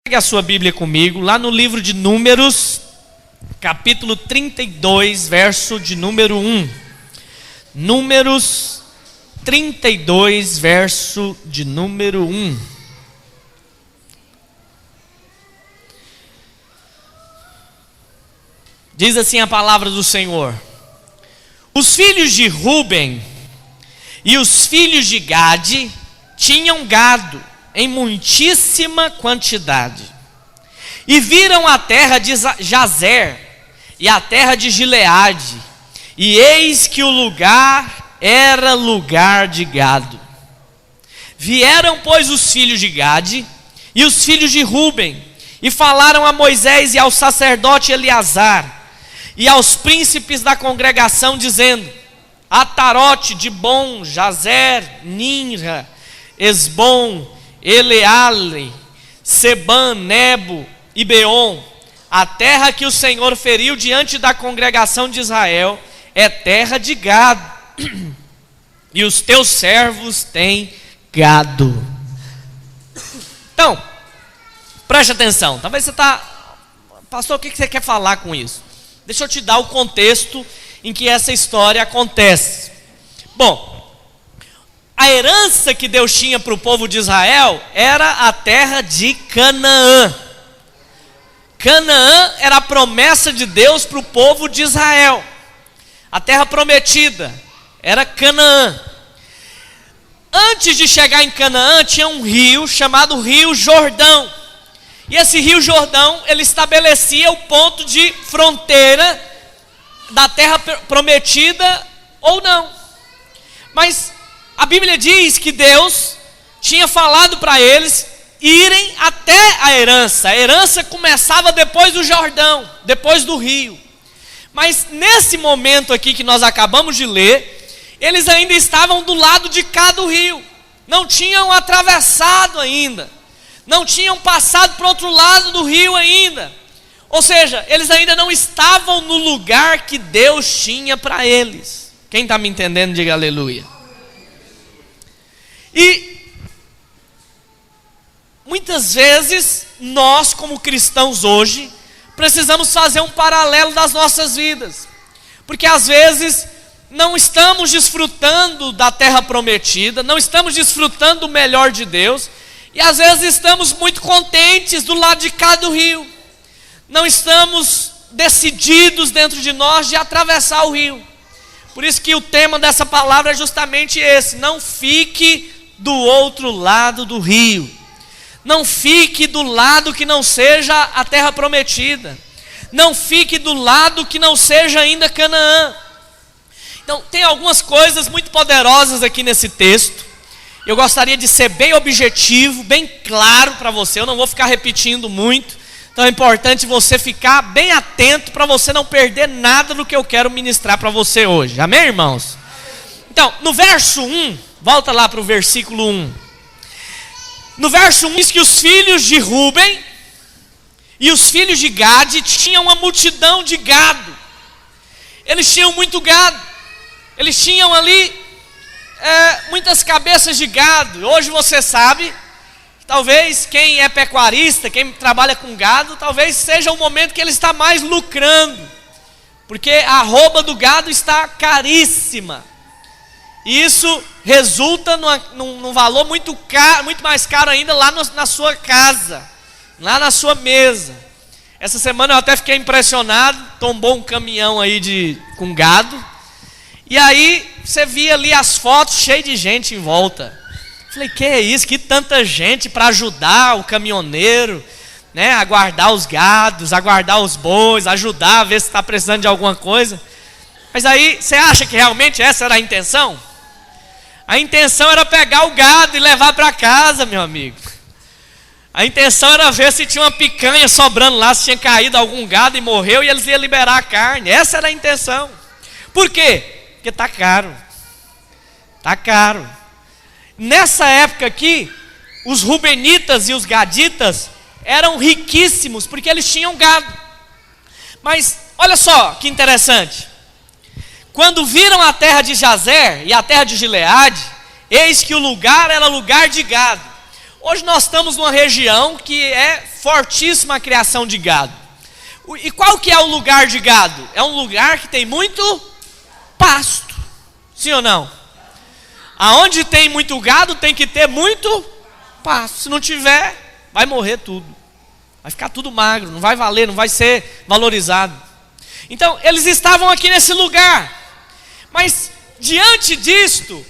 Pegue a sua Bíblia comigo, lá no livro de Números, capítulo 32, verso de número 1. Números 32, verso de número 1. Diz assim a palavra do Senhor: os filhos de Ruben e os filhos de Gade tinham gado em muitíssima quantidade, e viram a terra de Jazer e a terra de Gileade, e eis que o lugar era lugar de gado. Vieram, pois, os filhos de Gade e os filhos de Ruben, e falaram a Moisés e ao sacerdote Eleazar, e aos príncipes da congregação, dizendo: Atarote, Dibon, Jazer, Ninra, Esbom, Eleale, Seban, Nebo e Beon, a terra que o Senhor feriu diante da congregação de Israel é terra de gado, e os teus servos têm gado. Então, preste atenção. Talvez você está, pastor, o que você quer falar com isso? Deixa eu te dar o contexto em que essa história acontece. Bom, a herança que Deus tinha para o povo de Israel era a terra de Canaã. Canaã era a promessa de Deus para o povo de Israel. A terra prometida era Canaã. Antes de chegar em Canaã, tinha um rio chamado Rio Jordão. E esse Rio Jordão, ele estabelecia o ponto de fronteira da terra prometida ou não. Mas a Bíblia diz que Deus tinha falado para eles irem até a herança. A herança começava depois do Jordão, depois do rio. Mas nesse momento aqui que nós acabamos de ler, eles ainda estavam do lado de cá do rio. Não tinham atravessado ainda. Não tinham passado para o outro lado do rio ainda. Ou seja, eles ainda não estavam no lugar que Deus tinha para eles. Quem está me entendendo, diga aleluia. E muitas vezes nós, como cristãos hoje, precisamos fazer um paralelo das nossas vidas, porque às vezes não estamos desfrutando da terra prometida, não estamos desfrutando do melhor de Deus, e às vezes estamos muito contentes do lado de cá do rio, não estamos decididos dentro de nós de atravessar o rio. Por isso que o tema dessa palavra é justamente esse: não fique do outro lado do rio. Não fique do lado que não seja a terra prometida. Não fique do lado que não seja ainda Canaã. Então, tem algumas coisas muito poderosas aqui nesse texto. Eu gostaria de ser bem objetivo, bem claro para você. Eu não vou ficar repetindo muito. Então é importante você ficar bem atento para você não perder nada do que eu quero ministrar para você hoje. Amém, irmãos? Então, no verso 1, volta lá para o versículo 1. No verso 1 diz que os filhos de Ruben e os filhos de Gade tinham uma multidão de gado. Eles tinham muito gado. Eles tinham ali muitas cabeças de gado. Hoje você sabe, talvez quem é pecuarista, quem trabalha com gado, talvez seja o momento que ele está mais lucrando, porque a arroba do gado está caríssima. E isso resulta num valor muito caro, muito mais caro ainda lá na sua casa, lá na sua mesa. Essa semana eu até fiquei impressionado, tombou um caminhão aí com gado, e aí você via ali as fotos cheias de gente em volta. Falei, que é isso? Que tanta gente para ajudar o caminhoneiro, né, a guardar os gados, a guardar os bois, ajudar a ver se está precisando de alguma coisa. Mas aí, você acha que realmente essa era a intenção? A intenção era pegar o gado e levar para casa, meu amigo. A intenção era ver se tinha uma picanha sobrando lá, se tinha caído algum gado e morreu, e eles iam liberar a carne. Essa era a intenção. Por quê? Porque está caro. Está caro. Nessa época aqui, os rubenitas e os gaditas eram riquíssimos, porque eles tinham gado. Mas olha só que interessante. Quando viram a terra de Jazer e a terra de Gileade, eis que o lugar era lugar de gado. Hoje nós estamos numa região que é fortíssima a criação de gado. E qual que é o lugar de gado? É um lugar que tem muito pasto. Sim ou não? Aonde tem muito gado tem que ter muito pasto. Se não tiver, vai morrer tudo. Vai ficar tudo magro, não vai valer, não vai ser valorizado. Então, eles estavam aqui nesse lugar. Mas, diante disto,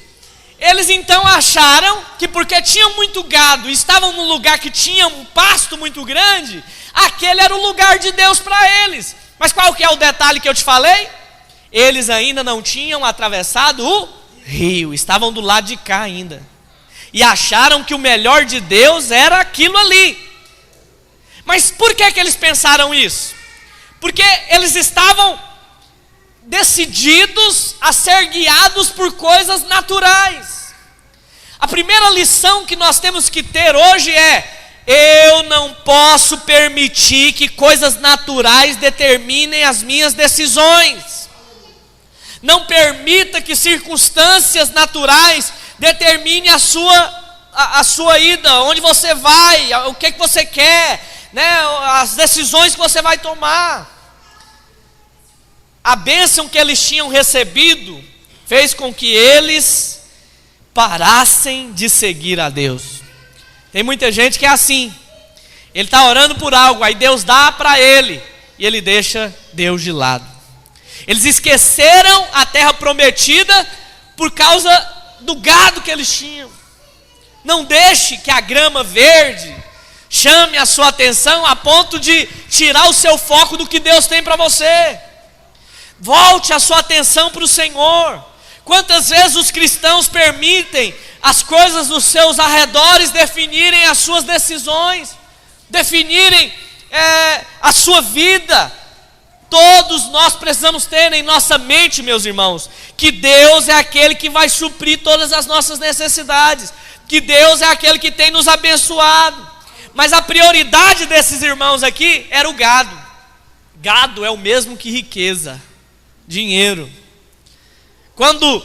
eles então acharam que porque tinham muito gado e estavam num lugar que tinha um pasto muito grande, aquele era o lugar de Deus para eles. Mas qual que é o detalhe que eu te falei? Eles ainda não tinham atravessado o rio, estavam do lado de cá ainda. E acharam que o melhor de Deus era aquilo ali. Mas por que eles pensaram isso? Porque eles estavam decididos a ser guiados por coisas naturais. A primeira lição que nós temos que ter hoje é: eu não posso permitir que coisas naturais determinem as minhas decisões. Não permita que circunstâncias naturais determinem a sua ida, onde você vai, o que você quer, né, as decisões que você vai tomar. A bênção que eles tinham recebido fez com que eles parassem de seguir a Deus. Tem muita gente que é assim. Ele está orando por algo, aí Deus dá para ele e ele deixa Deus de lado. Eles esqueceram a terra prometida por causa do gado que eles tinham. Não deixe que a grama verde chame a sua atenção a ponto de tirar o seu foco do que Deus tem para você. Volte a sua atenção para o Senhor. Quantas vezes os cristãos permitem as coisas dos seus arredores definirem as suas decisões, definirem a sua vida? Todos nós precisamos ter em nossa mente, meus irmãos, que Deus é aquele que vai suprir todas as nossas necessidades, que Deus é aquele que tem nos abençoado. Mas a prioridade desses irmãos aqui era o gado. Gado é o mesmo que riqueza, dinheiro. Quando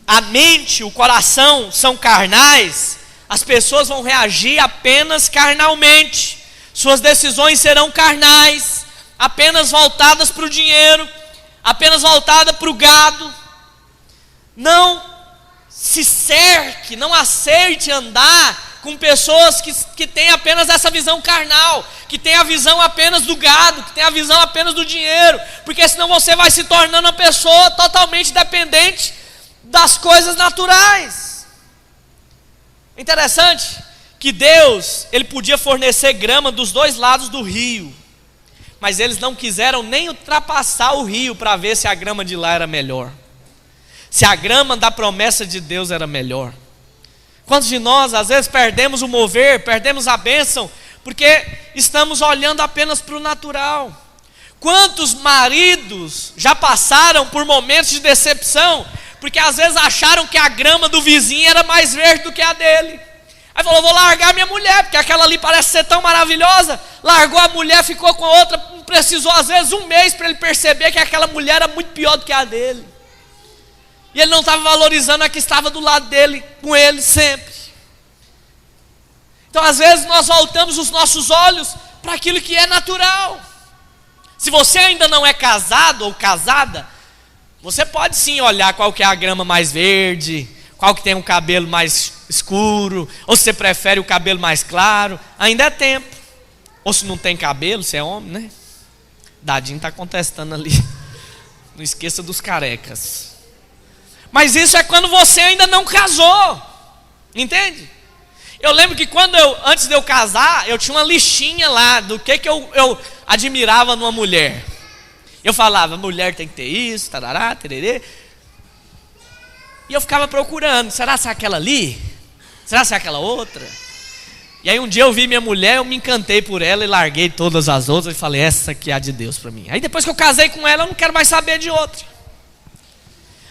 a mente, o coração são carnais, as pessoas vão reagir apenas carnalmente. Suas decisões serão carnais, apenas voltadas para o dinheiro, apenas voltadas para o gado. Não se cerque, não aceite andar com pessoas que têm apenas essa visão carnal, que tem a visão apenas do gado, que tem a visão apenas do dinheiro, porque senão você vai se tornando uma pessoa totalmente dependente das coisas naturais. Interessante que Deus, Ele podia fornecer grama dos dois lados do rio, mas eles não quiseram nem ultrapassar o rio para ver se a grama de lá era melhor, se a grama da promessa de Deus era melhor. Quantos de nós às vezes perdemos o mover, perdemos a bênção, porque estamos olhando apenas para o natural? Quantos maridos já passaram por momentos de decepção, porque às vezes acharam que a grama do vizinho era mais verde do que a dele? Aí falou: vou largar minha mulher, porque aquela ali parece ser tão maravilhosa. Largou a mulher, ficou com a outra, precisou às vezes um mês para ele perceber que aquela mulher era muito pior do que a dele. E ele não estava valorizando a que estava do lado dele, com ele sempre. Então às vezes nós voltamos os nossos olhos para aquilo que é natural. Se você ainda não é casado ou casada, você pode sim olhar qual que é a grama mais verde, qual que tem um cabelo mais escuro, ou se você prefere o cabelo mais claro, ainda é tempo. Ou se não tem cabelo, você é homem, né? Dadinho está contestando ali. Não esqueça dos carecas. Mas isso é quando você ainda não casou, entende? Eu lembro que antes de eu casar, eu tinha uma listinha lá do que eu admirava numa mulher. Eu falava: mulher tem que ter isso, tarará, tererê. E eu ficava procurando: será que é aquela ali? Será que é aquela outra? E aí um dia eu vi minha mulher, eu me encantei por ela e larguei todas as outras e falei: essa aqui é a de Deus para mim. Aí depois que eu casei com ela, eu não quero mais saber de outra.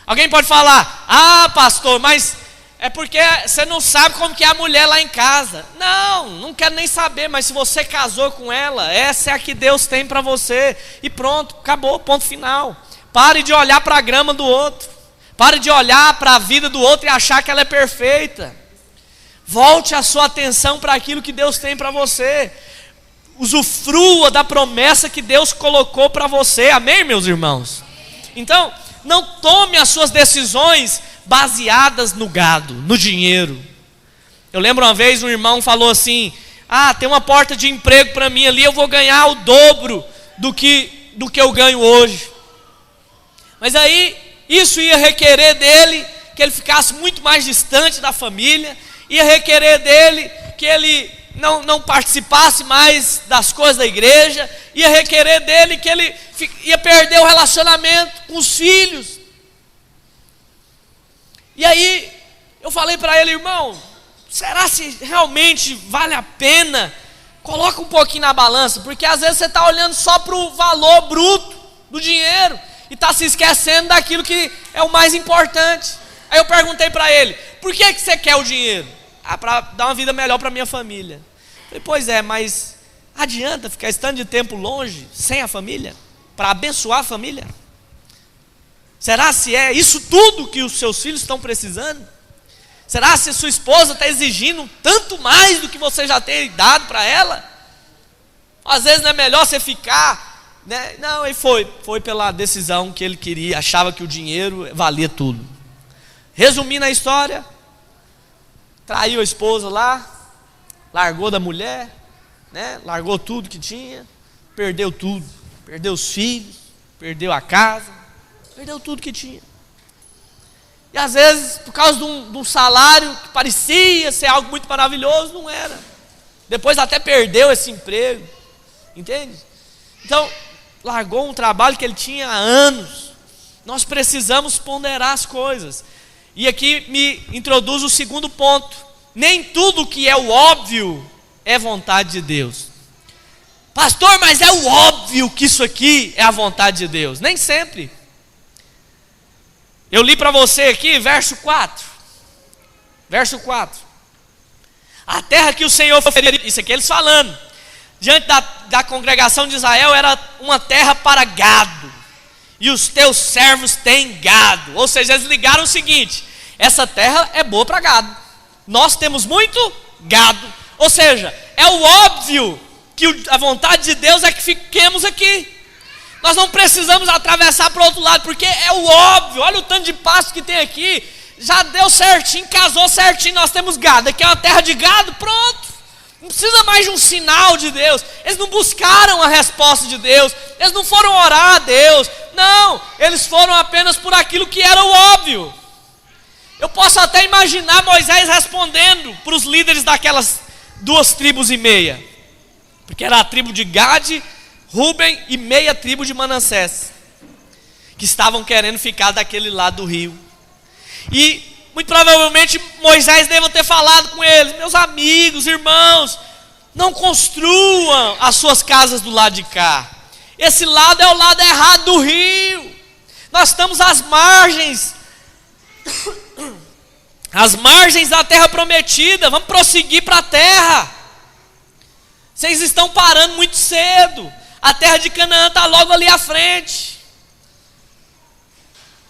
Alguém pode falar: ah, pastor, mas é porque você não sabe como que é a mulher lá em casa. Não quero nem saber, mas se você casou com ela, essa é a que Deus tem para você. E pronto, acabou, ponto final. Pare de olhar para a grama do outro. Pare de olhar para a vida do outro e achar que ela é perfeita. Volte a sua atenção para aquilo que Deus tem para você. Usufrua da promessa que Deus colocou para você. Amém, meus irmãos? Então, não tome as suas decisões baseadas no gado, no dinheiro. Eu lembro uma vez um irmão falou assim: tem uma porta de emprego para mim ali, eu vou ganhar o dobro do que eu ganho hoje. Mas aí, isso ia requerer dele que ele ficasse muito mais distante da família, ia requerer dele que ele não participasse mais das coisas da igreja, ia requerer dele que ele ia perder o relacionamento com os filhos. E aí, eu falei para ele: irmão, será se realmente vale a pena? Coloca um pouquinho na balança, porque às vezes você está olhando só para o valor bruto do dinheiro, e está se esquecendo daquilo que é o mais importante. Aí eu perguntei para ele: por que você quer o dinheiro? Para dar uma vida melhor para minha família. Eu falei: pois é, mas adianta ficar esse tanto de tempo longe, sem a família, para abençoar a família? Será se é isso tudo que os seus filhos estão precisando? Será se sua esposa está exigindo tanto mais do que você já tem dado para ela? Às vezes não é melhor você ficar, né? Não, ele foi pela decisão que ele queria, achava que o dinheiro valia tudo. Resumindo a história, traiu a esposa lá, largou da mulher, né? Largou tudo que tinha, perdeu tudo, perdeu os filhos, perdeu a casa, perdeu tudo que tinha. E às vezes, por causa de um salário que parecia ser algo muito maravilhoso, não era. Depois até perdeu esse emprego, entende? Então, largou um trabalho que ele tinha há anos. Nós precisamos ponderar as coisas. E aqui me introduz o segundo ponto: nem tudo que é o óbvio é vontade de Deus. Pastor, mas é o óbvio que isso aqui é a vontade de Deus. Nem sempre. Eu li para você aqui, verso 4. Verso 4. A terra que o Senhor ofereceu, isso aqui eles falando, diante da congregação de Israel, era uma terra para gado. E os teus servos têm gado. Ou seja, eles ligaram o seguinte: essa terra é boa para gado. Nós temos muito gado. Ou seja, é o óbvio que a vontade de Deus é que fiquemos aqui. Nós não precisamos atravessar para o outro lado, porque é o óbvio. Olha o tanto de pasto que tem aqui. Já deu certinho, casou certinho, nós temos gado. Aqui é uma terra de gado, pronto. Não precisa mais de um sinal de Deus. Eles não buscaram a resposta de Deus. Eles não foram orar a Deus. Não, eles foram apenas por aquilo que era o óbvio. Eu posso até imaginar Moisés respondendo para os líderes daquelas 2,5 tribos, porque era a tribo de Gade, Ruben e meia tribo de Manassés, que estavam querendo ficar daquele lado do rio. E muito provavelmente Moisés deve ter falado com eles: meus amigos, irmãos, não construam as suas casas do lado de cá. Esse lado é o lado errado do rio. Nós estamos às margens da terra prometida. Vamos prosseguir para a terra. Vocês estão parando muito cedo. A terra de Canaã está logo ali à frente.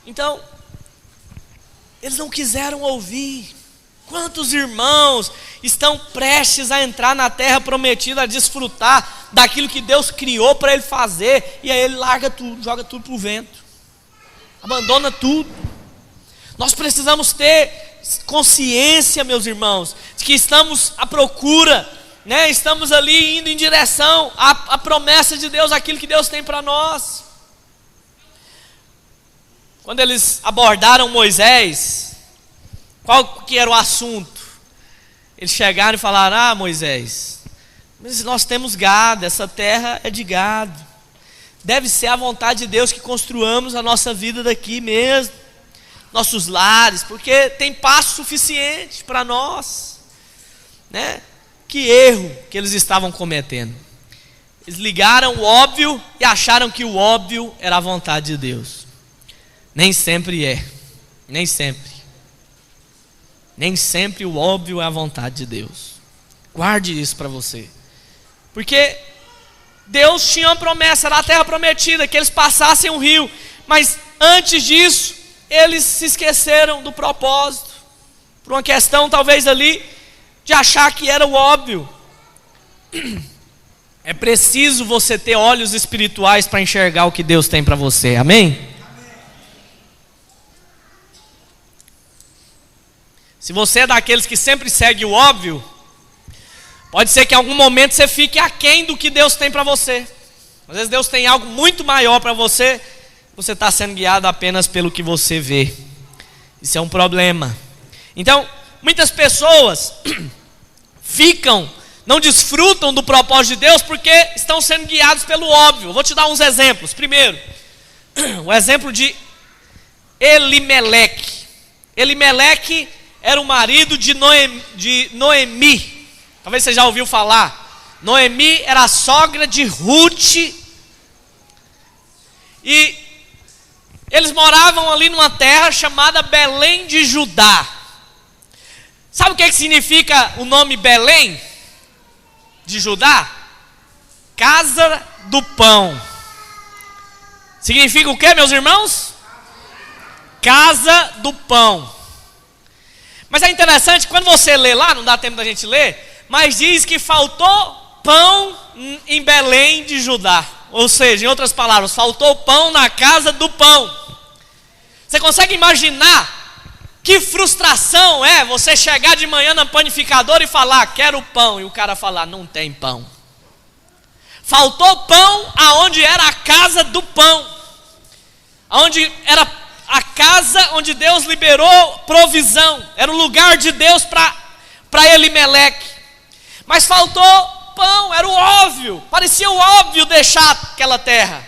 Então, eles não quiseram ouvir. Quantos irmãos estão prestes a entrar na terra prometida, a desfrutar daquilo que Deus criou para ele fazer, e aí ele larga tudo, joga tudo para o vento, abandona tudo. Nós precisamos ter consciência, meus irmãos, de que estamos à procura, né? Estamos ali indo em direção à promessa de Deus, aquilo que Deus tem para nós. Quando eles abordaram Moisés, qual que era o assunto? Eles chegaram e falaram: Moisés, mas nós temos gado, essa terra é de gado. Deve ser a vontade de Deus que construamos a nossa vida daqui mesmo, nossos lares, porque tem pasto suficiente para nós, né? Que erro que eles estavam cometendo. Eles ligaram o óbvio e acharam que o óbvio era a vontade de Deus. Nem sempre é. Nem sempre. Nem sempre o óbvio é a vontade de Deus. Guarde isso para você. Porque Deus tinha uma promessa, era a terra prometida, que eles passassem um rio. Mas antes disso, eles se esqueceram do propósito. Por uma questão talvez ali de achar que era o óbvio. É preciso você ter olhos espirituais para enxergar o que Deus tem para você, amém? Se você é daqueles que sempre segue o óbvio, pode ser que em algum momento você fique aquém do que Deus tem para você. Às vezes Deus tem algo muito maior para você, você está sendo guiado apenas pelo que você vê. Isso é um problema. Então, muitas pessoas não desfrutam do propósito de Deus porque estão sendo guiados pelo óbvio. Vou te dar uns exemplos. Primeiro, o exemplo de Elimeleque. Elimeleque era o marido de Noemi. Talvez você já ouviu falar. Noemi era a sogra de Ruth. E eles moravam ali numa terra chamada Belém de Judá. Sabe o que significa o nome Belém de Judá? Casa do pão. Significa o que, meus irmãos? Casa do pão. Mas é interessante, quando você lê lá, não dá tempo da gente ler, mas diz que faltou pão em Belém de Judá. Ou seja, em outras palavras, faltou pão na casa do pão. Você consegue imaginar que frustração é você chegar de manhã na panificadora e falar, quero pão, e o cara falar, não tem pão. Faltou pão aonde era a casa do pão, aonde era a casa onde Deus liberou provisão, era o lugar de Deus para Elimeleque. Mas faltou pão, era o óbvio, parecia o óbvio deixar aquela terra.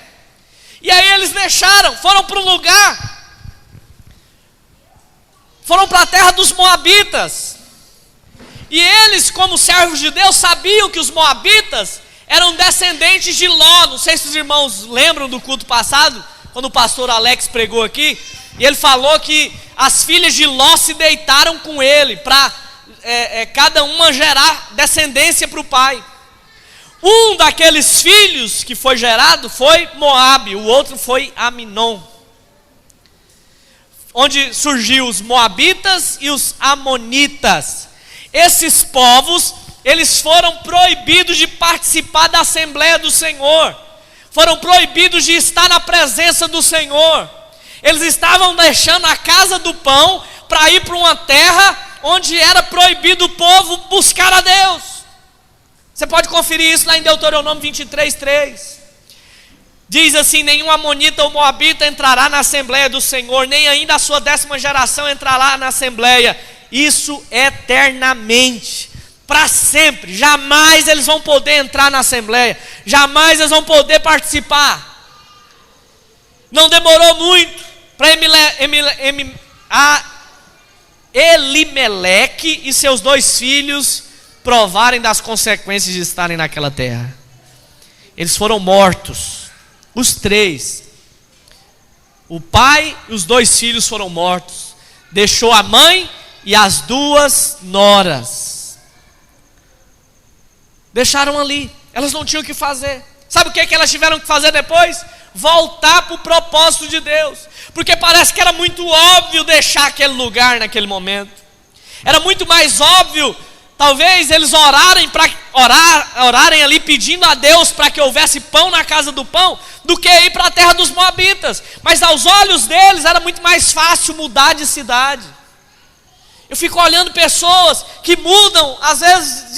E aí eles deixaram, foram para um lugar, foram para a terra dos Moabitas. E eles, como servos de Deus, sabiam que os Moabitas eram descendentes de Ló. Não sei se os irmãos lembram do culto passado, quando o pastor Alex pregou aqui, e ele falou que as filhas de Ló se deitaram com ele, para cada uma gerar descendência para o pai. Um daqueles filhos que foi gerado foi Moabe, o outro foi Aminon, onde surgiu os Moabitas e os Amonitas. Esses povos, eles foram proibidos de participar da Assembleia do Senhor, foram proibidos de estar na presença do Senhor. Eles estavam deixando a casa do pão para ir para uma terra onde era proibido o povo buscar a Deus. Você pode conferir isso lá em Deuteronômio 23:3. Diz assim: nenhum amonita ou moabita entrará na Assembleia do Senhor, nem ainda a sua 10ª geração entrará na Assembleia. Isso eternamente, para sempre. Jamais eles vão poder entrar na Assembleia, jamais eles vão poder participar. Não demorou muito para Elimeleque e seus 2 filhos provarem das consequências de estarem naquela terra. Eles foram mortos, os 3. O pai e os 2 filhos foram mortos. Deixou a mãe e as 2 noras. Deixaram ali. Elas não tinham o que fazer. Sabe o que elas tiveram que fazer depois? Voltar para o propósito de Deus. Porque parece que era muito óbvio deixar aquele lugar naquele momento. Era muito mais óbvio, talvez, eles orarem ali pedindo a Deus para que houvesse pão na casa do pão, do que ir para a terra dos Moabitas. Mas aos olhos deles era muito mais fácil mudar de cidade. Eu fico olhando pessoas que mudam, às vezes,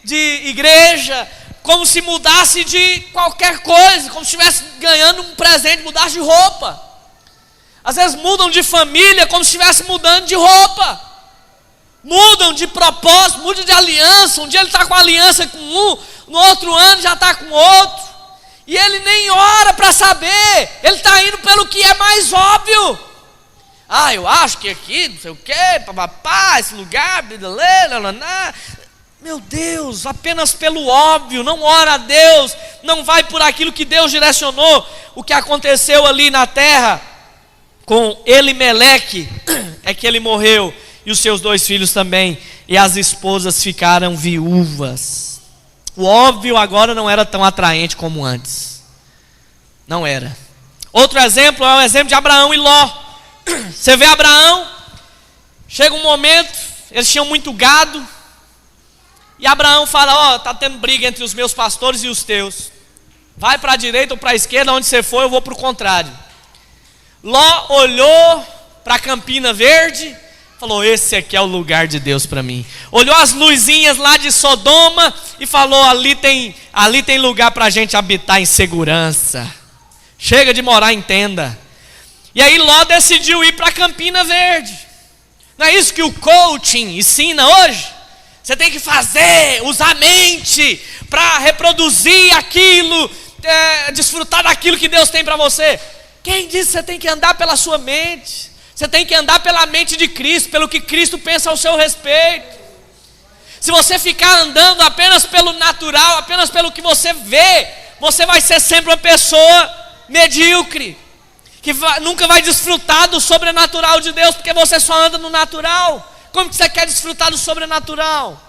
de igreja, como se mudasse de qualquer coisa, como se estivesse ganhando um presente, mudasse de roupa. Às vezes mudam de família, como se estivesse mudando de roupa. Mudam de propósito, mudam de aliança. Um dia ele está com aliança com um, no outro ano já está com outro. E ele nem ora para saber, ele está indo pelo que é mais óbvio. Eu acho que aqui, não sei o quê, papapá, esse lugar, meu Deus, apenas pelo óbvio, não ora a Deus, não vai por aquilo que Deus direcionou. O que aconteceu ali na terra com Elimeleque é que ele morreu, e os seus 2 filhos também, e as esposas ficaram viúvas. O óbvio agora não era tão atraente como antes, não era. Outro exemplo é o exemplo de Abraão e Ló. Você vê Abraão, chega um momento, eles tinham muito gado, E Abraão fala: ó, está tendo briga entre os meus pastores e os teus. Vai para a direita ou para a esquerda, onde você for, eu vou para o contrário. Ló olhou para a Campina Verde, falou: esse aqui é o lugar de Deus para mim. Olhou as luzinhas lá de Sodoma e falou: ali tem lugar para a gente habitar em segurança. Chega de morar em tenda. E aí Ló decidiu ir para a Campina Verde. Não é isso que o coaching ensina hoje? Você tem que fazer, usar a mente para reproduzir aquilo, desfrutar daquilo que Deus tem para você. Quem disse que você tem que andar pela sua mente? Você tem que andar pela mente de Cristo, pelo que Cristo pensa ao seu respeito. Se você ficar andando apenas pelo natural, apenas pelo que você vê, você vai ser sempre uma pessoa medíocre, que nunca vai desfrutar do sobrenatural de Deus, porque você só anda no natural. Como que você quer desfrutar do sobrenatural?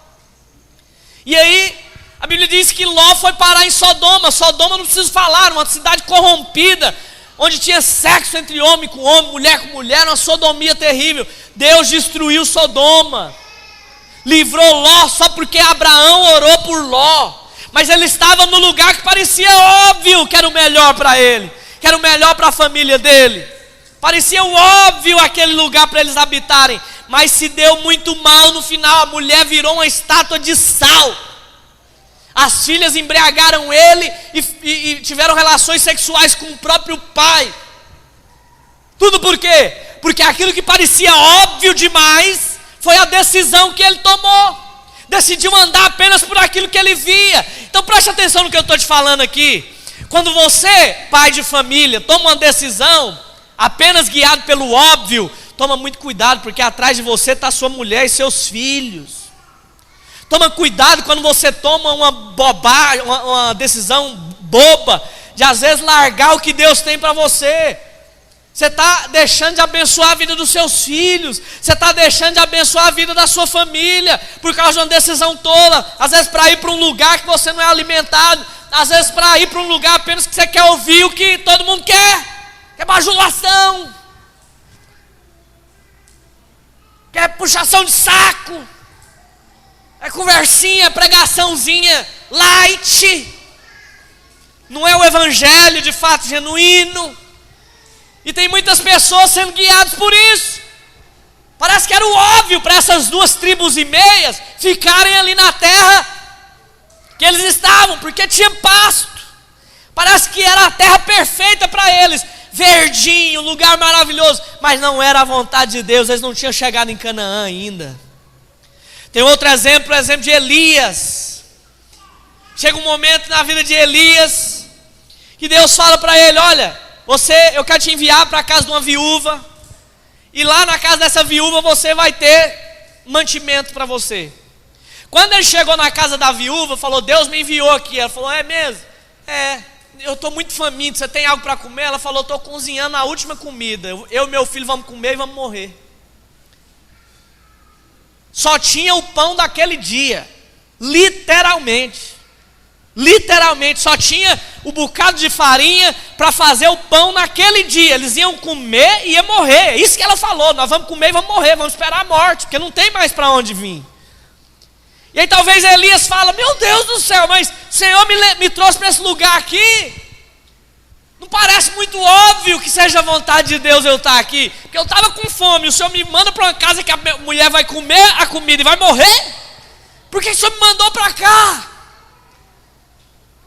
E aí, a Bíblia diz que Ló foi parar em Sodoma. Sodoma, não preciso falar, uma cidade corrompida, onde tinha sexo entre homem com homem, mulher com mulher, uma sodomia terrível. Deus destruiu Sodoma, livrou Ló só porque Abraão orou por Ló. Mas ele estava no lugar que parecia óbvio que era o melhor para ele, que era o melhor para a família dele. Parecia óbvio aquele lugar para eles habitarem, mas se deu muito mal no final. A mulher virou uma estátua de sal. As filhas embriagaram ele e tiveram relações sexuais com o próprio pai. Tudo por quê? Porque aquilo que parecia óbvio demais foi a decisão que ele tomou. Decidiu andar apenas por aquilo que ele via. Então preste atenção no que eu estou te falando aqui. Quando você, pai de família, toma uma decisão apenas guiado pelo óbvio, toma muito cuidado, porque atrás de você está sua mulher e seus filhos. Toma cuidado quando você toma uma bobagem, uma decisão boba, de às vezes largar o que Deus tem para você. Você está deixando de abençoar a vida dos seus filhos, você está deixando de abençoar a vida da sua família, por causa de uma decisão tola. Às vezes para ir para um lugar que você não é alimentado, às vezes para ir para um lugar apenas que você quer ouvir o que todo mundo quer bajulação, quer puxação de saco, é conversinha, pregaçãozinha light, não é o evangelho de fato genuíno. E tem muitas pessoas sendo guiadas por isso. Parece que era o óbvio para essas 2 tribos e meias ficarem ali na terra que eles estavam, porque tinha pasto. Parece que era a terra perfeita para eles, verdinho, lugar maravilhoso, mas não era a vontade de Deus. Eles não tinham chegado em Canaã ainda. Tem outro exemplo, o exemplo de Elias. Chega um momento na vida de Elias que Deus fala para ele: olha, eu quero te enviar para a casa de uma viúva, e lá na casa dessa viúva você vai ter mantimento para você. Quando ele chegou na casa da viúva, falou: Deus me enviou aqui. Ela falou: é mesmo? Eu estou muito faminto, você tem algo para comer? Ela falou: estou cozinhando a última comida, eu e meu filho vamos comer e vamos morrer. Só tinha o pão daquele dia, literalmente, só tinha o bocado de farinha para fazer o pão naquele dia. Eles iam comer e ia morrer. É isso que ela falou: nós vamos comer e vamos morrer, vamos esperar a morte, porque não tem mais para onde vir. E aí talvez Elias fala: meu Deus do céu, mas o Senhor me trouxe para esse lugar aqui, não parece muito óbvio que seja a vontade de Deus eu estar aqui, porque eu estava com fome, o Senhor me manda para uma casa que a mulher vai comer a comida e vai morrer? Por que o Senhor me mandou para cá?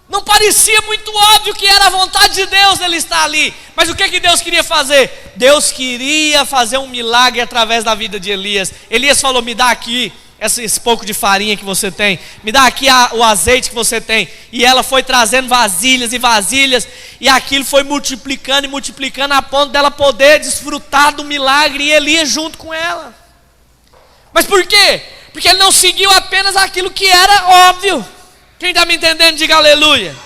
Não parecia muito óbvio que era a vontade de Deus ele estar ali. Mas o que Deus queria fazer? Deus queria fazer um milagre através da vida de Elias. Elias falou: me dá aqui esse pouco de farinha que você tem, me dá aqui o azeite que você tem. E ela foi trazendo vasilhas e vasilhas, e aquilo foi multiplicando e multiplicando, a ponto dela poder desfrutar do milagre, e Elias junto com ela. Mas por quê? Porque ele não seguiu apenas aquilo que era óbvio. Quem está me entendendo, diga aleluia.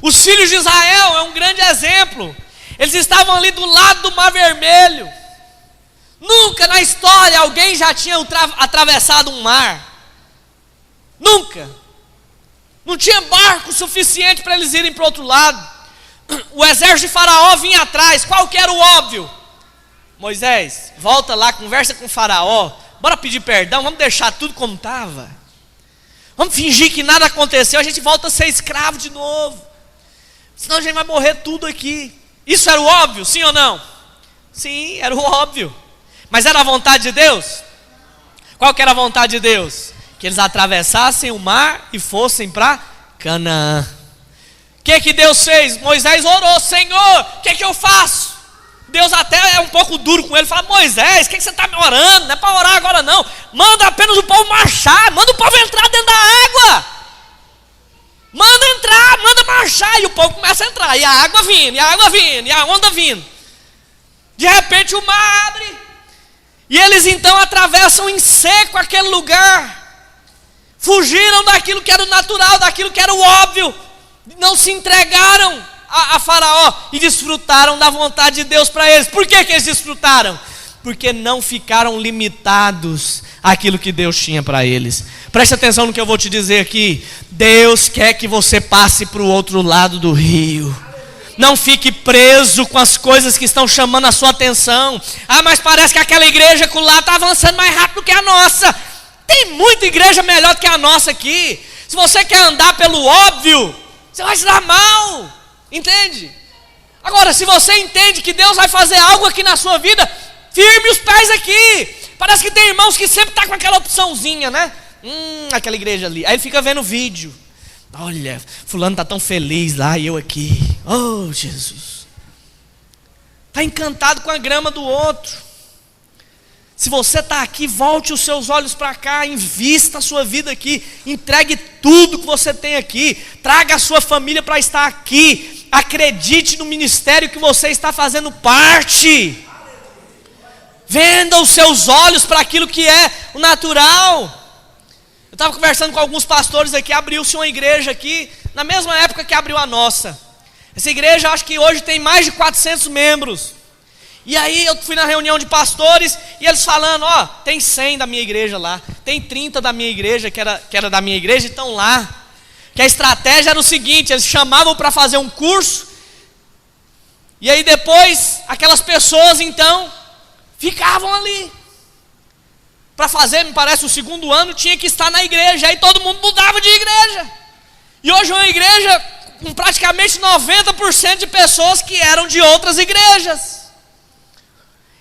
Os filhos de Israel é um grande exemplo. Eles estavam ali do lado do Mar Vermelho. Nunca na história alguém já tinha atravessado um mar. Nunca. Não tinha barco suficiente para eles irem para o outro lado. O exército de Faraó vinha atrás. Qual que era o óbvio? Moisés, volta lá, conversa com o Faraó. bora pedir perdão, vamos deixar tudo como estava. Vamos fingir que nada aconteceu, a gente volta a ser escravo de novo. Senão a gente vai morrer tudo aqui. Isso era o óbvio, sim ou não? Sim, era o óbvio. Mas era a vontade de Deus? Qual que era a vontade de Deus? Que eles atravessassem o mar e fossem para Canaã. O que Deus fez? Moisés orou: Senhor, o que eu faço? Deus até é um pouco duro com ele, fala: Moisés, o que você está me orando? Não é para orar agora não. Manda apenas o povo marchar, manda o povo entrar dentro da água. Manda entrar, manda marchar. E o povo começa a entrar, e a água vindo, e a água vindo, e a onda vindo. De repente o mar abre, e eles então atravessam em seco aquele lugar. Fugiram daquilo que era o natural, daquilo que era o óbvio. Não se entregaram a Faraó e desfrutaram da vontade de Deus para eles. Por que eles desfrutaram? Porque não ficaram limitados àquilo que Deus tinha para eles. Preste atenção no que eu vou te dizer aqui. Deus quer que você passe para o outro lado do rio. Não fique preso com as coisas que estão chamando a sua atenção. Ah, mas parece que aquela igreja lá está avançando mais rápido que a nossa. Tem muita igreja melhor do que a nossa aqui. Se você quer andar pelo óbvio, você vai se dar mal. Entende? Agora, se você entende que Deus vai fazer algo aqui na sua vida, firme os pés aqui. Parece que tem irmãos que sempre estão com aquela opçãozinha, né? Aquela igreja ali. Aí ele fica vendo vídeo. Olha, fulano está tão feliz lá e eu aqui. Oh, Jesus. Está encantado com a grama do outro. Se você está aqui, volte os seus olhos para cá, invista a sua vida aqui, entregue tudo que você tem aqui, traga a sua família para estar aqui, acredite no ministério que você está fazendo parte, venda os seus olhos para aquilo que é o natural. Eu estava conversando com alguns pastores aqui, abriu-se uma igreja aqui, na mesma época que abriu a nossa. Essa igreja, acho que hoje tem mais de 400 membros. E aí eu fui na reunião de pastores e eles falando: ó, tem 100 da minha igreja lá, tem 30 da minha igreja, que era da minha igreja, e estão lá. Que a estratégia era o seguinte: eles chamavam para fazer um curso, e aí depois aquelas pessoas então ficavam ali. Para fazer, me parece, o segundo ano tinha que estar na igreja, aí todo mundo mudava de igreja. E hoje é uma igreja com praticamente 90% de pessoas que eram de outras igrejas.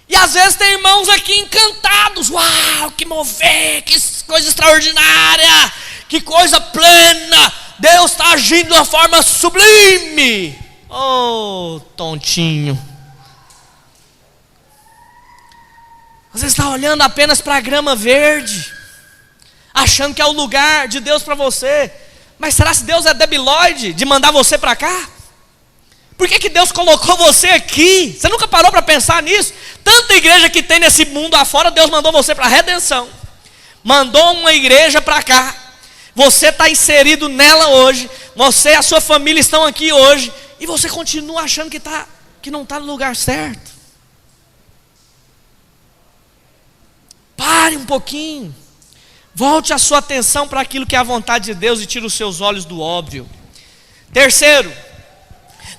E às vezes tem irmãos aqui encantados: uau, que mover, que coisa extraordinária, que coisa plena, Deus está agindo de uma forma sublime. Oh, tontinho. Às vezes está olhando apenas para a grama verde, achando que é o lugar de Deus para você. Mas será que Deus é debilóide de mandar você para cá? Por que Deus colocou você aqui? Você nunca parou para pensar nisso? Tanta igreja que tem nesse mundo afora, Deus mandou você para a redenção. Mandou uma igreja para cá. Você está inserido nela hoje. Você e a sua família estão aqui hoje. E você continua achando que não está no lugar certo. Pare um pouquinho. Volte a sua atenção para aquilo que é a vontade de Deus e tire os seus olhos do óbvio. Terceiro,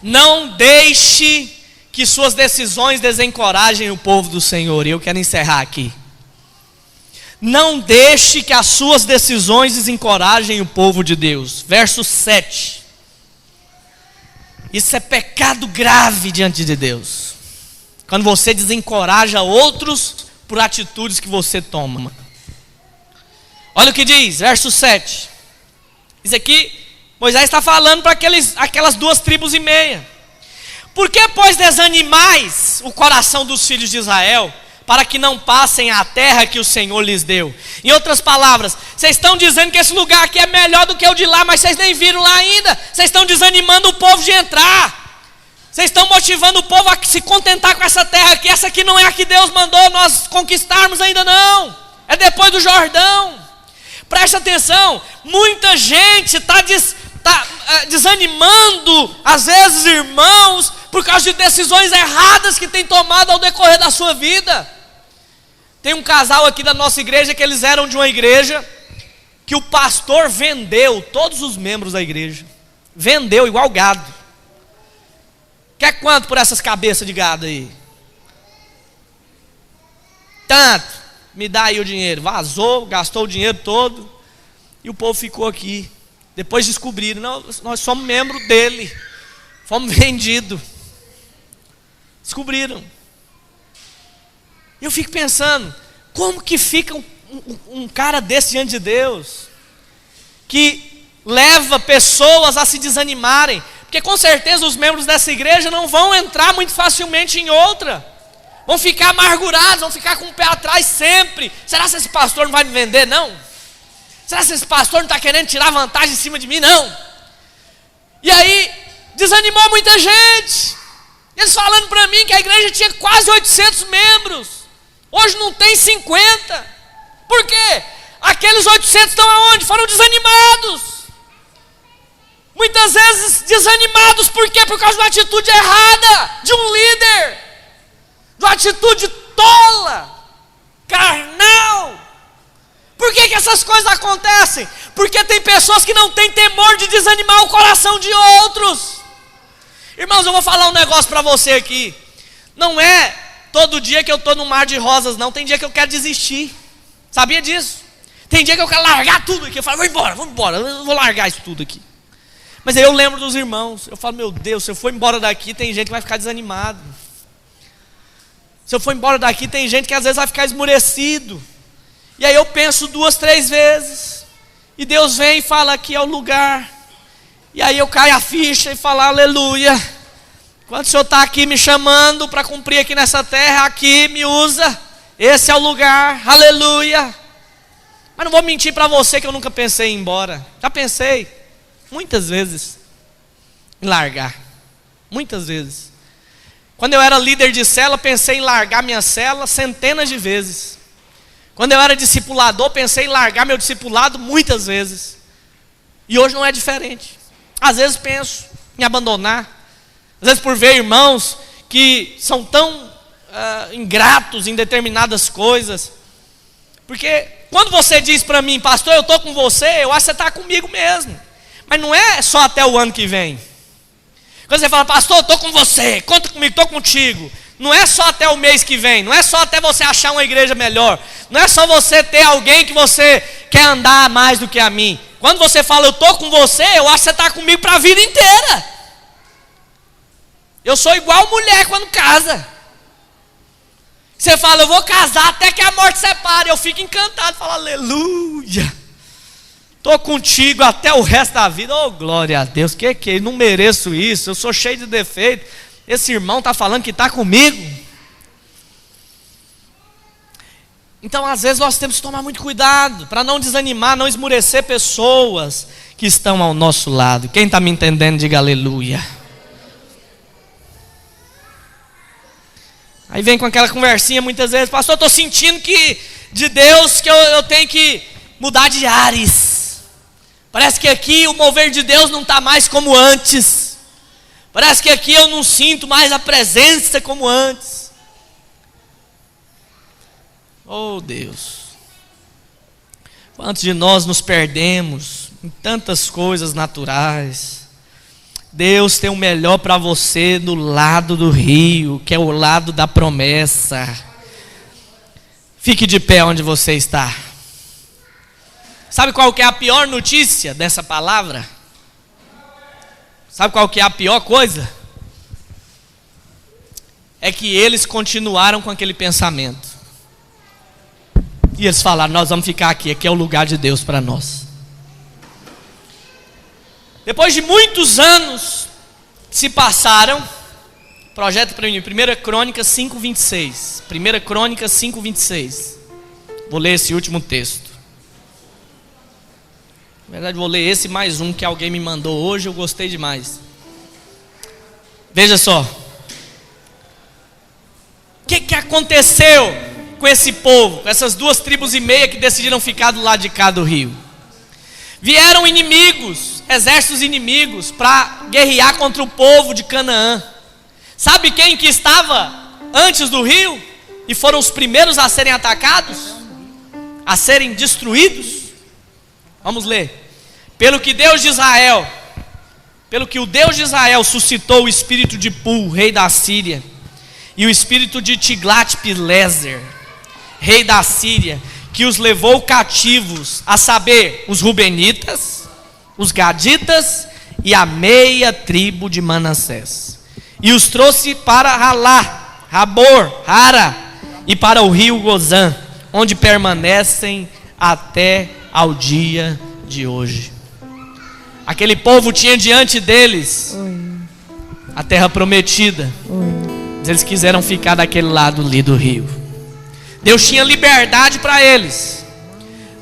não deixe que suas decisões desencorajem o povo do Senhor. E eu quero encerrar aqui. Não deixe que as suas decisões desencorajem o povo de Deus. Verso 7. Isso é pecado grave diante de Deus. Quando você desencoraja outros por atitudes que você toma. Olha o que diz, verso 7. Isso aqui, Moisés está falando para aquelas 2,5 tribos. Por que, pois, desanimais o coração dos filhos de Israel, para que não passem a terra que o Senhor lhes deu? Em outras palavras, vocês estão dizendo que esse lugar aqui é melhor do que o de lá, mas vocês nem viram lá ainda. Vocês estão desanimando o povo de entrar. Vocês estão motivando o povo a se contentar com essa terra aqui. Essa aqui não é a que Deus mandou nós conquistarmos ainda não. É depois do Jordão. Presta atenção, muita gente está desanimando, às vezes, irmãos, por causa de decisões erradas que tem tomado ao decorrer da sua vida. Tem um casal aqui da nossa igreja que eles eram de uma igreja que o pastor vendeu todos os membros da igreja. Vendeu igual gado. Quer quanto por essas cabeças de gado aí? Tanto. me dá aí o dinheiro. Vazou, gastou o dinheiro todo, e o povo ficou aqui. Depois descobriram, não, nós somos membro dele, fomos vendidos. Descobriram. Eu fico pensando, como que fica um cara desse diante de Deus, que leva pessoas a se desanimarem, porque com certeza os membros dessa igreja não vão entrar muito facilmente em outra, vão ficar amargurados, vão ficar com o pé atrás sempre. Será que esse pastor não vai me vender? Não. Será que esse pastor não está querendo tirar vantagem em cima de mim? Não. E aí, desanimou muita gente. Eles falando para mim que a igreja tinha quase 800 membros, hoje não tem 50. Por quê? Aqueles 800 estão aonde? Foram desanimados. Muitas vezes desanimados, por quê? Por causa de uma atitude errada de um líder, de uma atitude tola, carnal. Por que essas coisas acontecem? Porque tem pessoas que não têm temor de desanimar o coração de outros. Irmãos, eu vou falar um negócio para você aqui. Não é todo dia que eu estou no mar de rosas, não. Tem dia que eu quero desistir. Sabia disso? Tem dia que eu quero largar tudo aqui. Eu falo, vamos embora, eu vou largar isso tudo aqui. Mas aí eu lembro dos irmãos. Eu falo, meu Deus, se eu for embora daqui, tem gente que vai ficar desanimado. Se eu for embora daqui, tem gente que às vezes vai ficar esmurecido. E aí eu penso 2, 3 vezes. E Deus vem e fala, aqui é o lugar. E aí eu caio a ficha e falo, aleluia. Quando o Senhor está aqui me chamando para cumprir aqui nessa terra, aqui me usa. Esse é o lugar, aleluia. Mas não vou mentir para você que eu nunca pensei em ir embora. Já pensei, muitas vezes, em largar. Muitas vezes. Quando eu era líder de célula, pensei em largar minha célula centenas de vezes. Quando eu era discipulador, pensei em largar meu discipulado muitas vezes. E hoje não é diferente. Às vezes penso em abandonar. Às vezes por ver irmãos que são tão ingratos em determinadas coisas. Porque quando você diz para mim, pastor, eu estou com você, eu acho que você está comigo mesmo. Mas não é só até o ano que vem. Quando você fala, pastor, eu estou com você, conta comigo, estou contigo. Não é só até o mês que vem, não é só até você achar uma igreja melhor. Não é só você ter alguém que você quer andar mais do que a mim. Quando você fala, eu estou com você, eu acho que você está comigo para a vida inteira. Eu sou igual mulher quando casa. Você fala, eu vou casar até que a morte separe. Eu fico encantado, falo, aleluia. Estou contigo até o resto da vida. Oh, glória a Deus, que não mereço isso, eu sou cheio de defeito. Esse irmão está falando que está comigo. Então às vezes nós temos que tomar muito cuidado, para não desanimar, não esmurecer pessoas que estão ao nosso lado. Quem está me entendendo, diga aleluia. Aí vem com aquela conversinha muitas vezes, pastor, estou sentindo que de Deus que eu tenho que mudar de ares. Parece que aqui o mover de Deus não está mais como antes. Parece que aqui eu não sinto mais a presença como antes. Oh Deus, quantos de nós nos perdemos em tantas coisas naturais. Deus tem o melhor para você do lado do rio, que é o lado da promessa. Fique de pé onde você está. Sabe qual que é a pior notícia dessa palavra? Sabe qual que é a pior coisa? É que eles continuaram com aquele pensamento. E eles falaram, nós vamos ficar aqui, aqui é o lugar de Deus para nós. Depois de muitos anos se passaram, projeto para mim, 1 Crônicas 5:26. 1 Crônicas 5:26. Vou ler esse último texto. Na verdade vou ler esse mais um que alguém me mandou hoje, eu gostei demais. Veja só. O que aconteceu com esse povo, com essas 2,5 tribos que decidiram ficar do lado de cá do rio? Vieram inimigos, exércitos inimigos, para guerrear contra o povo de Canaã. Sabe quem que estava antes do rio? E foram os primeiros a serem atacados? A serem destruídos? Vamos ler. Pelo que o Deus de Israel suscitou o espírito de Pul, rei da Síria, e o espírito de Tiglat-Pileser, rei da Síria, que os levou cativos, a saber, os Rubenitas, os Gaditas e a meia tribo de Manassés. E os trouxe para Halá, Rabor, Hara e para o rio Gozã, onde permanecem até ao dia de hoje. Aquele povo tinha diante deles a terra prometida, mas eles quiseram ficar daquele lado ali do rio. Deus tinha liberdade para eles.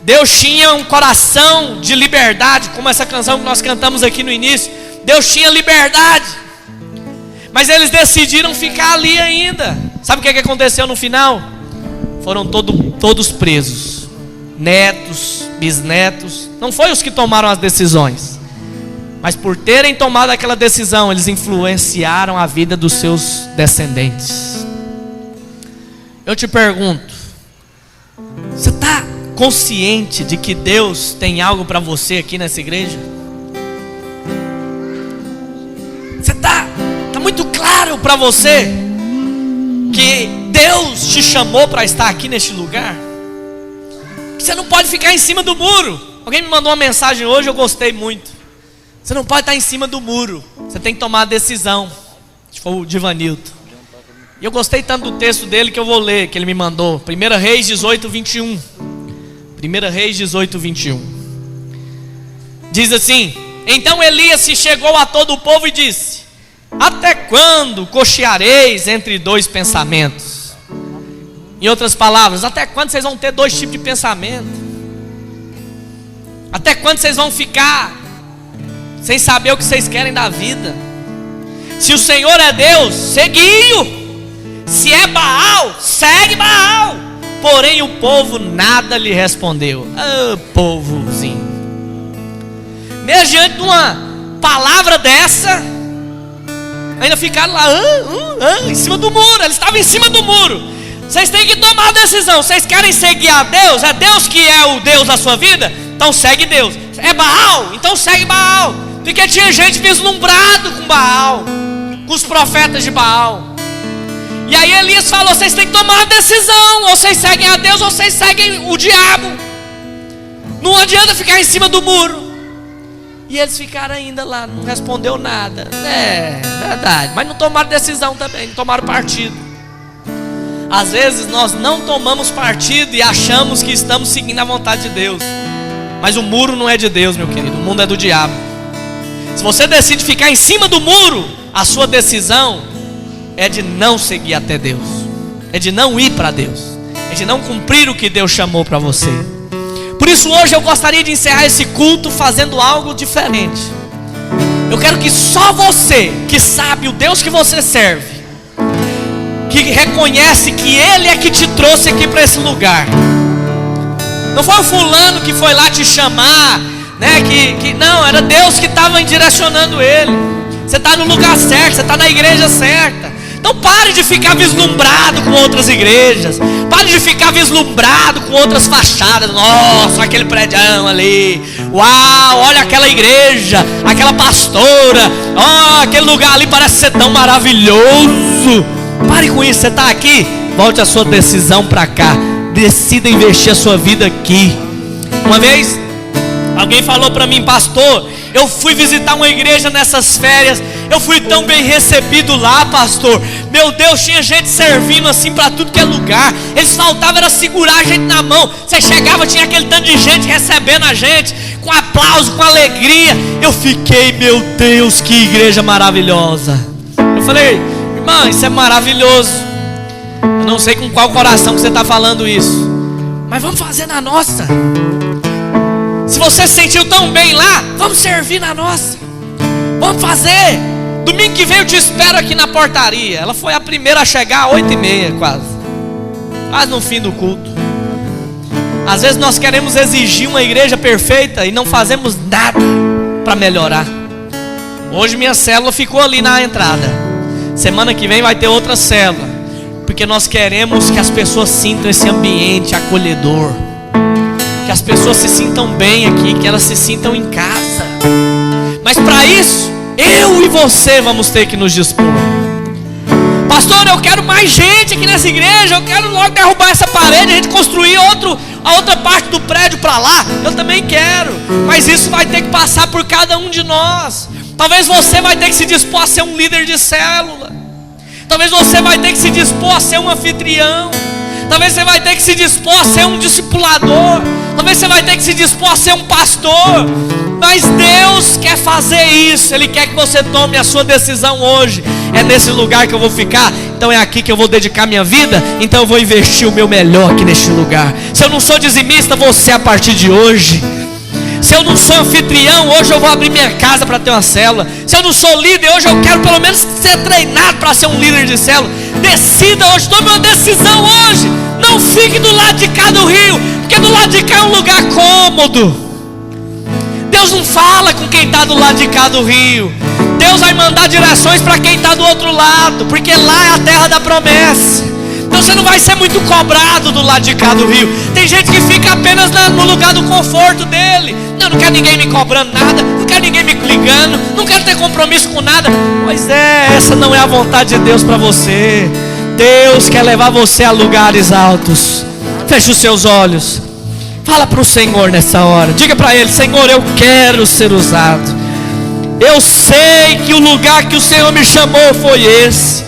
Deus tinha um coração de liberdade, como essa canção que nós cantamos aqui no início. Deus tinha liberdade, mas eles decidiram ficar ali ainda. Sabe o que aconteceu no final? Foram todos presos, netos, bisnetos. Não foi os que tomaram as decisões, mas por terem tomado aquela decisão, eles influenciaram a vida dos seus descendentes. Eu te pergunto, você está consciente de que Deus tem algo para você aqui nessa igreja? Você está muito claro para você que Deus te chamou para estar aqui neste lugar? Você não pode ficar em cima do muro. Alguém me mandou uma mensagem hoje, eu gostei muito. Você não pode estar em cima do muro, você tem que tomar a decisão. Acho que foi o Divanilton. E eu gostei tanto do texto dele que eu vou ler, que ele me mandou. 1 Reis 18, 21. 1 Reis 18, 21. Diz assim: então Elias se chegou a todo o povo e disse: até quando cocheareis entre dois pensamentos? Em outras palavras, até quando vocês vão ter dois tipos de pensamento? Até quando vocês vão ficar sem saber o que vocês querem da vida? Se o Senhor é Deus, segui-o. Se é Baal, segue Baal. Porém o povo nada lhe respondeu. Povozinho. Mesmo diante de uma palavra dessa, ainda ficaram lá em cima do muro. Eles estavam em cima do muro. Vocês têm que tomar a decisão. Vocês querem seguir a Deus? É Deus que é o Deus da sua vida? Então segue Deus. É Baal? Então segue Baal. Porque tinha gente vislumbrado com Baal, com os profetas de Baal. E aí Elias falou: vocês têm que tomar uma decisão. Ou vocês seguem a Deus ou vocês seguem o diabo. Não adianta ficar em cima do muro. E eles ficaram ainda lá, não respondeu nada. É verdade, mas não tomaram decisão também, não tomaram partido. Às vezes nós não tomamos partido e achamos que estamos seguindo a vontade de Deus, mas o muro não é de Deus, meu querido, o mundo é do diabo. Se você decide ficar em cima do muro, a sua decisão é de não seguir até Deus, é de não ir para Deus, é de não cumprir o que Deus chamou para você. Por isso hoje eu gostaria de encerrar esse culto fazendo algo diferente. Eu quero que só você, que sabe o Deus que você serve, que reconhece que Ele é que te trouxe aqui para esse lugar, não foi o fulano que foi lá te chamar, né? Não, era Deus que estava direcionando ele. Você está no lugar certo, você está na igreja certa. Então pare de ficar vislumbrado com outras igrejas. Pare de ficar vislumbrado com outras fachadas. Nossa, aquele prédião ali. Uau, olha aquela igreja, aquela pastora. Oh, aquele lugar ali parece ser tão maravilhoso. Pare com isso, você está aqui, volte a sua decisão para cá. Decida investir a sua vida aqui. Uma vez alguém falou para mim: pastor, eu fui visitar uma igreja nessas férias, eu fui tão bem recebido lá, pastor. Meu Deus, tinha gente servindo assim para tudo que é lugar. Eles faltavam era segurar a gente na mão. Você chegava, tinha aquele tanto de gente recebendo a gente, com aplauso, com alegria. Eu fiquei, meu Deus, que igreja maravilhosa. Eu falei: irmã, isso é maravilhoso. Eu não sei com qual coração que você está falando isso, mas vamos fazer na nossa. Se você se sentiu tão bem lá, vamos servir na nossa. Vamos fazer. Domingo que vem eu te espero aqui na portaria. Ela foi a primeira a chegar às 8h30 quase no fim do culto. Às vezes nós queremos exigir uma igreja perfeita e não fazemos nada para melhorar. Hoje minha célula ficou ali na entrada. Semana que vem vai ter outra célula, porque nós queremos que as pessoas sintam esse ambiente acolhedor, que as pessoas se sintam bem aqui, que elas se sintam em casa. Mas para isso, eu e você vamos ter que nos dispor. pastor, eu quero mais gente aqui nessa igreja, eu quero logo derrubar essa parede, a gente construir a outra parte do prédio para lá. Eu também quero, mas isso vai ter que passar por cada um de nós. Talvez você vai ter que se dispor a ser um líder de célula. Talvez você vai ter que se dispor a ser um anfitrião. Talvez você vai ter que se dispor a ser um discipulador. Talvez você vai ter que se dispor a ser um pastor. Mas Deus quer fazer isso. Ele quer que você tome a sua decisão hoje. É nesse lugar que eu vou ficar, então é aqui que eu vou dedicar minha vida. Então eu vou investir o meu melhor aqui neste lugar. Se eu não sou dizimista, você a partir de hoje. Se eu não sou anfitrião, hoje eu vou abrir minha casa para ter uma célula. Se eu não sou líder, hoje eu quero pelo menos ser treinado para ser um líder de célula. Decida hoje, tome uma decisão hoje. Não fique do lado de cá do rio, porque do lado de cá é um lugar cômodo. Deus não fala com quem está do lado de cá do rio. Deus vai mandar direções para quem está do outro lado, porque lá é a terra da promessa. Então você não vai ser muito cobrado do lado de cá do rio. Tem gente que fica apenas no lugar do conforto dele. Não quero ninguém me cobrando nada, não quero ninguém me ligando, não quero ter compromisso com nada. Pois é, essa não é a vontade de Deus para você. Deus quer levar você a lugares altos. Feche os seus olhos. Fala para o Senhor nessa hora. Diga para Ele: Senhor, eu quero ser usado. Eu sei que o lugar que o Senhor me chamou foi esse.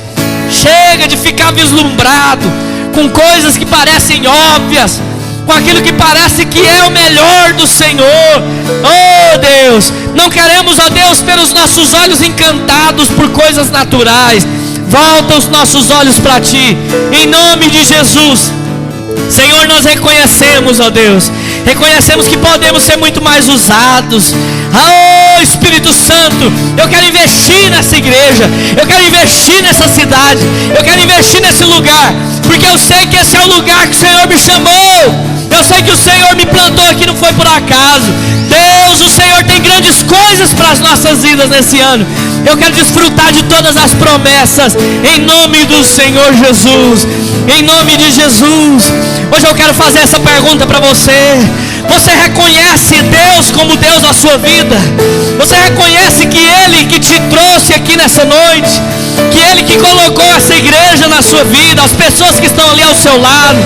Chega de ficar vislumbrado com coisas que parecem óbvias, com aquilo que parece que é o melhor do Senhor. Oh Deus, não queremos, ó Deus, ter os nossos olhos encantados por coisas naturais. Volta os nossos olhos para Ti, em nome de Jesus. Senhor, nós reconhecemos, ó Deus, reconhecemos que podemos ser muito mais usados. Oh Espírito Santo, eu quero investir nessa igreja, eu quero investir nessa cidade, eu quero investir nesse lugar, porque eu sei que esse é o lugar que o Senhor me chamou. Eu sei que o Senhor me plantou aqui, não foi por acaso. Deus, o Senhor tem grandes coisas para as nossas vidas nesse ano. Eu quero desfrutar de todas as promessas, em nome do Senhor Jesus, em nome de Jesus. Hoje eu quero fazer essa pergunta para você. Você reconhece Deus como Deus na sua vida? Você reconhece que Ele que te trouxe aqui nessa noite, que Ele que colocou essa igreja na sua vida, as pessoas que estão ali ao seu lado,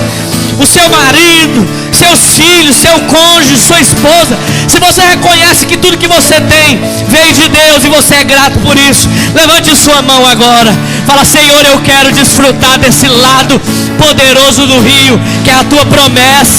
o seu marido, seus filhos, seu cônjuge, sua esposa? Se você reconhece que tudo que você tem veio de Deus e você é grato por isso, levante sua mão agora. Fala: Senhor, eu quero desfrutar desse lado poderoso do rio, que é a Tua promessa.